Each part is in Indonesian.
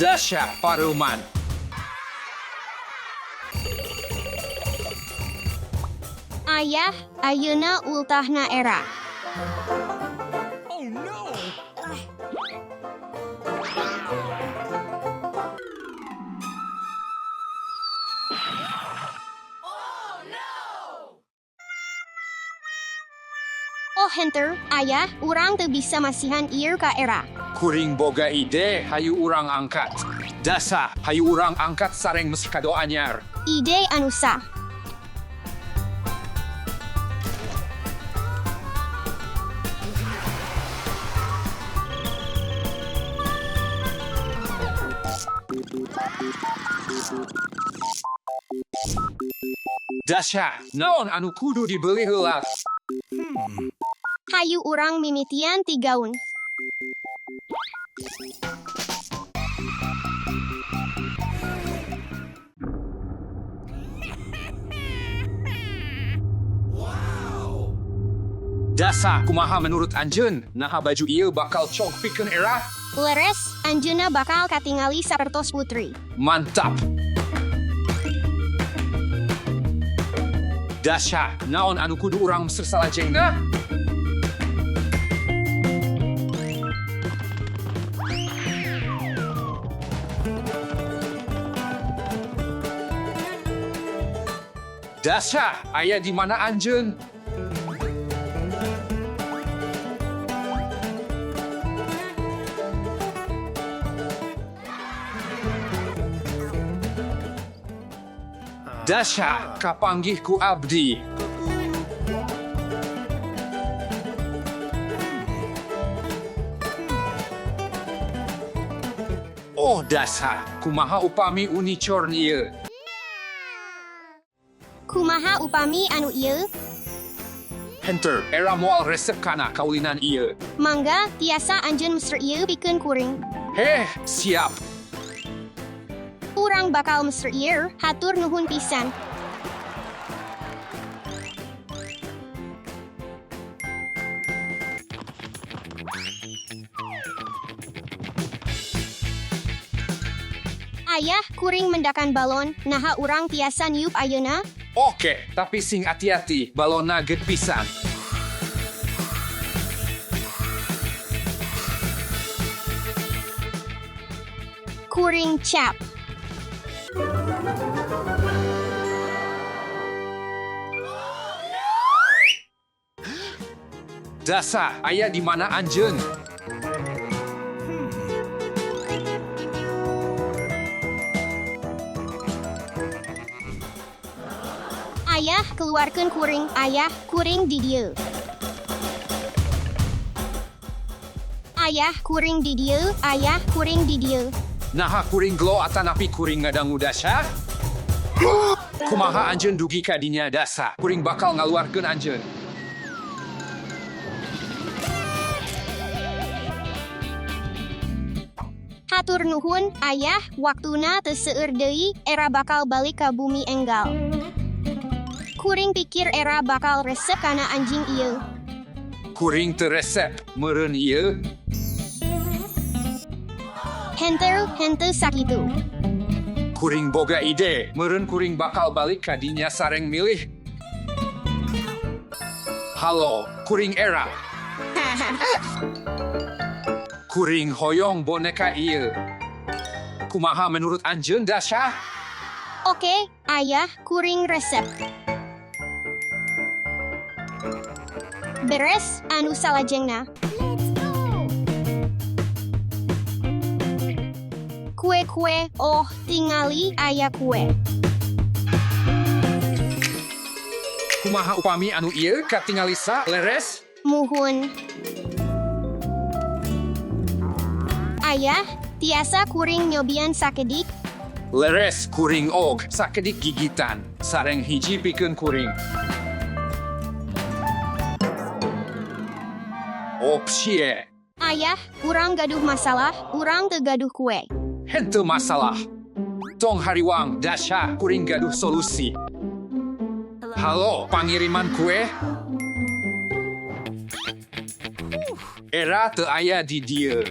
Dahsyat, Paruman. Ayah, ayeuna ultahna era. Oh no! Oh Hunter, ayah, urang teu bisa masihan ieu ka era. Kuring boga ide, hayu urang angkat. Dasa, hayu urang angkat sareng meskado anyar. Ide anu sah. Dahsyat, naon anu kudu dibeli heula? Hayu urang mimitian ti gaun. Dasa, kumaha menurut anjeun? Naha baju ieu bakal cog pikeun era? Leres, anjeuna bakal katingali sapertos putri. Mantap! Dahsyat, naon anu kudu urang mesir salajengna? Dahsyat, aya di mana anjeun? Dahsyat, kapanggih ku abdi. Oh dahsyat, kumaha upami unicor ieu? Kumaha upami anu ieu? Hunter, era moal resep kana kaulinan ieu. Mangga, tiasa anjeun mesir ieu pikeun kuring. Heh, siap. Urang bakal mesir ieu, hatur nuhun pisan. Ayah, kuring mendakan balon, naha urang tiasa niup ayeuna? Oke, tapi sing hati-hati, balona ged pisan. Kuring cap. Dasa, aya di mana anjeun? Ayah, keluarkeun kuring. Ayah, kuring di dieu. Ayah, kuring di dieu. Ayah, kuring di dieu. Naha kuring glo atanapi kuring ngadangu dahsyat? Kumaha anjeun dugi ka dinya dasa? Kuring bakal ngaluarkeun anjeun. Hatur nuhun, ayah, waktuna teu seueur deui, era bakal balik ka bumi enggal. Kuring pikir era bakal resep kana anjing ieu. Kuring teu resep, meureun ieu. Henteu sakitu. Kuring boga ide, meureun kuring bakal balik ka dinya sareng milih. Halo, kuring era. Kuring hoyong boneka ieu. Kumaha menurut anjeun dahsyat? Oke, ayah, kuring resep. Beres, anu salajengna. Kue, oh, tingali aya kue. Kumaha upami anu ieu katingalisa leres? Muhun. Ayah, tiasa kuring nyobian sakedik. Leres kuring og sakedik gigitan, sareng hiji pikeun kuring. Opsie, Ayah, urang gaduh masalah, urang teu gaduh kue. henteu masalah. Tong hariwang dahsyat kuring gaduh solusi. Halo, pangiriman kue? Era teu aya di dia.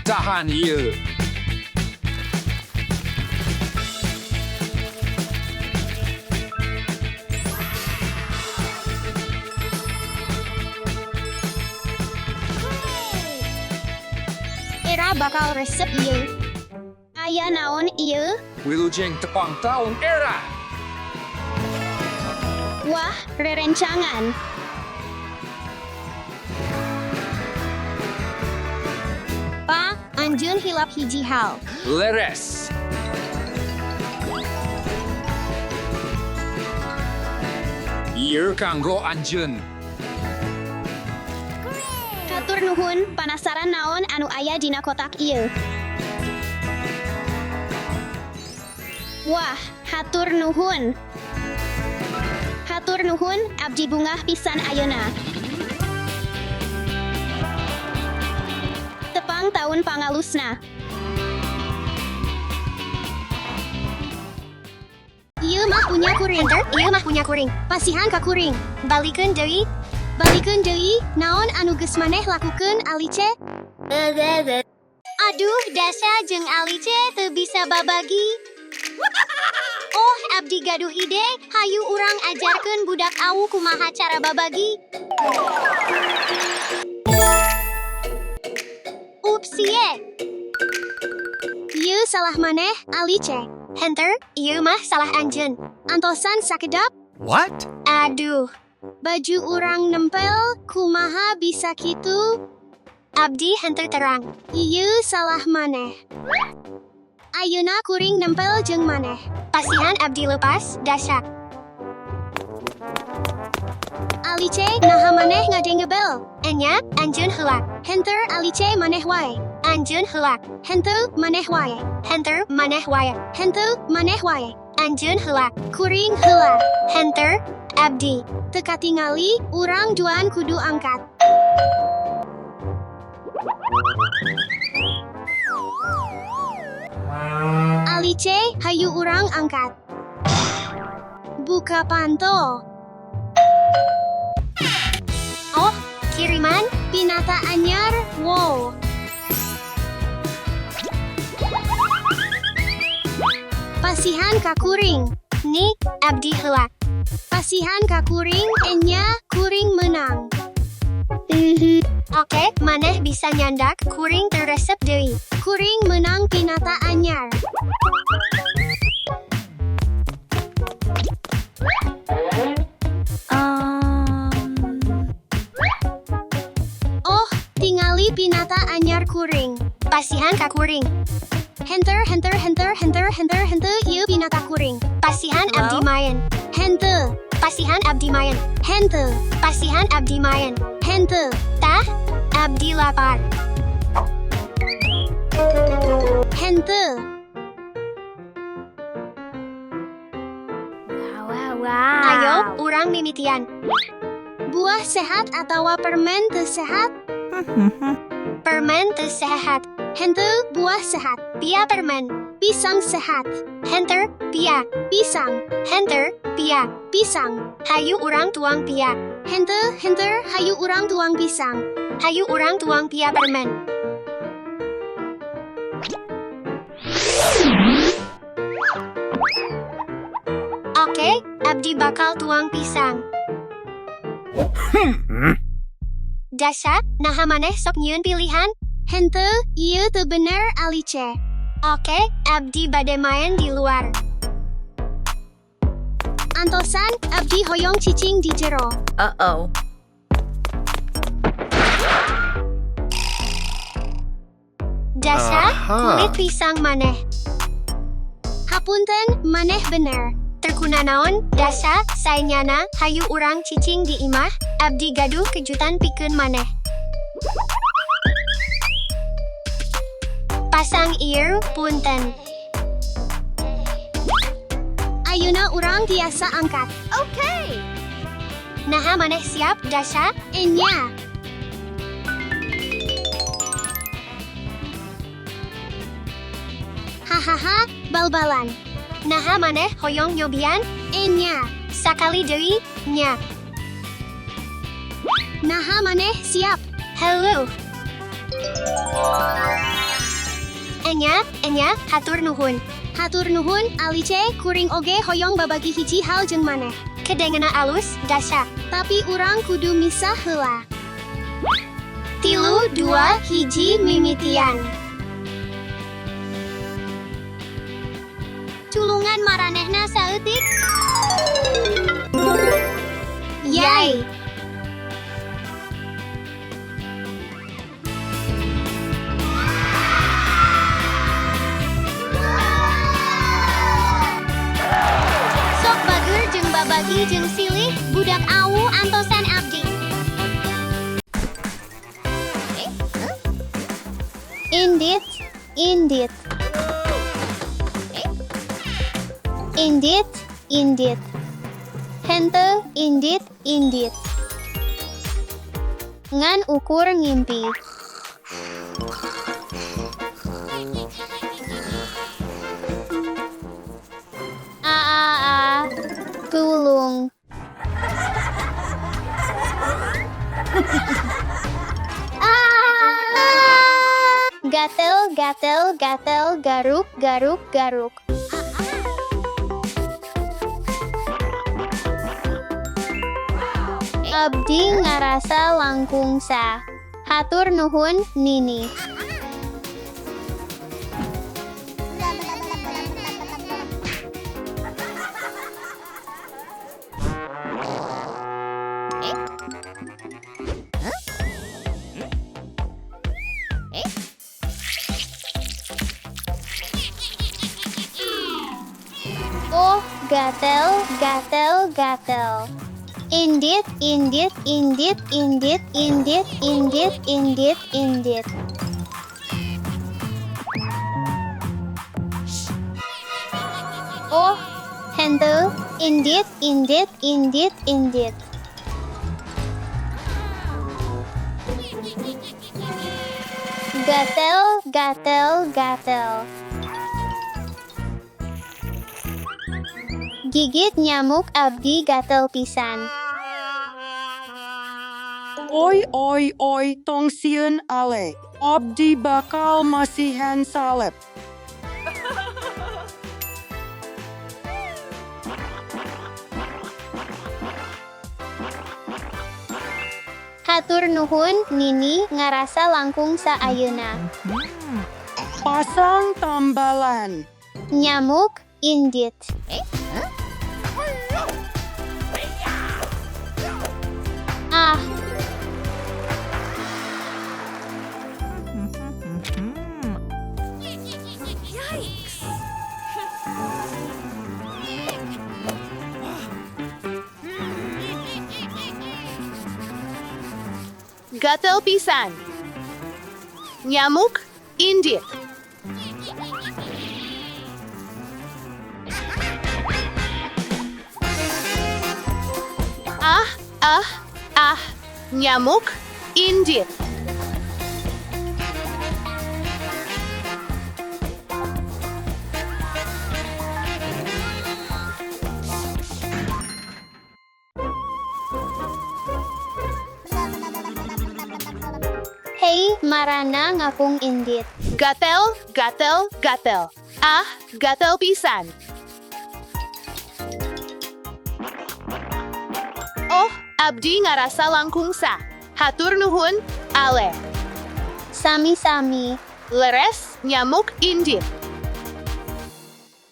Tahan ye. Era bakal resep ieu. Aya naon ieu? Wilujeng tepang tahun Era. Wah, rerencangan. Pa, anjeun hilap hiji hal. Leres. Ieu kanggo anjeun. Hatur nuhun, panasaran naon anu aya dina kotak ieu. Wah, hatur nuhun. Hatur nuhun, abdi bungah pisan ayeuna. Tepang tahun pangalusna. Ieu mah punya kuring. Ieu mah punya kuring. Pasihan ka kuring. Balikeun deui. Balikeun deui. Naon anu geus maneh lakukeun Alice? Aduh, Dasha jeung Alice teu bisa babagi. Oh, abdi gaduh ide, hayu urang ajarkeun budak awu kumaha cara babagi. Upsie. Ieu salah maneh, Alice. Hunter, ieu mah salah anjeun. Antosan sakedap? What? Aduh, baju urang nempel, kumaha bisa kitu? Abdi henteu terang. Ieu salah maneh. Ayeuna kuring nempel jeung maneh. Pasihan abdi lepas, Dasha. Alice, naha maneh ngadengebel? Enya, anjeun heula. Henter Alice maneh wae. Anjeun heula. Henteu maneh wae. Henter maneh wae. Henteu maneh wae. Anjeun heula. Kuring heula. Henter, abdi. Teu katingali, urang duaan kudu angkat. Alice, hayu urang angkat. Buka panto. Oh, kiriman, pinata anyar, wow. Pasihan ka kuring. Nik, abdi heula. Pasihan ka kuring, enya, kuring menang. Oke, maneh bisa nyandak, kuring teresep deui. Kuring menang pinata anyar. Oh, tingali pinata anyar kuring. Pasihan ka kuring. Henter, ieu pinata kuring. Pasihan abdi mayen. Henteu. Pasihan abdi mayen. Henteu. Pasihan abdi mayen. Henteu. Tah, abdi lapar. Henteu. Ayo, urang mimitian. Buah sehat atawa permen teu sehat? Permen teu sehat. Henteu buah sehat. Pia permen. Pisang sehat. Henter, pia. Pisang. Henter, pia. Pisang. Hayu urang tuang pia. Henter, hayu urang tuang pisang. Hayu urang tuang pia permen. Oke, abdi bakal tuang pisang. Dasha, naha maneh sok nyieun pilihan? Henteu, ieu teu bener Alice. Oke, abdi bade main di luar. Antosan, abdi hoyong cicing di jero. Uh-oh. Dasha, Aha. kulit pisang maneh. Hapunten, maneh bener. Terkuna naon, Dasha, saenyana, hayu urang cicing di imah, abdi gaduh kejutan pikeun maneh. Pasang ear, punten. Ayeuna urang tiasa angkat. Okay. Naha maneh siap, Dasha? Enya. Hahaha, bal-balan. Naha maneh hoyong nyobian? Enya. Sakali deui nya. Naha maneh siap. Hello. Enya, hatur nuhun. Hatur nuhun, Alice kuring oge hoyong babagi hiji hal jeung maneh. Kedengena alus, dasa. Tapi urang kudu misah heula. 3, 2, hiji mimitian. Tulungan maranehna saeutik. Yay! Sok bager jeung babagi jeung silih budak awu antosan abdi. Indit. Hente indit. Ngan ukur ngimpi. Tulung. Gatel, garuk. Abdi ngarasa langkungsa. Hatur nuhun, Nini. Oh, gatel. Indit. Oh, hente, indit. Gatel. Gigit nyamuk abdi gatel pisan. Oi, tong sieun ale. Abdi bakal masihan salep. Hatur nuhun, Nini ngarasa langkung saayeuna. Pasang tambalan. Nyamuk indit. Gatel pisan. Nyamuk indit. Nyamuk indit. Hei, marana ngapung indit. Gatel. Gatel pisan. Oh, abdi ngarasa langkungsa. Hatur nuhun, ale. Sami. Leres nyamuk indit.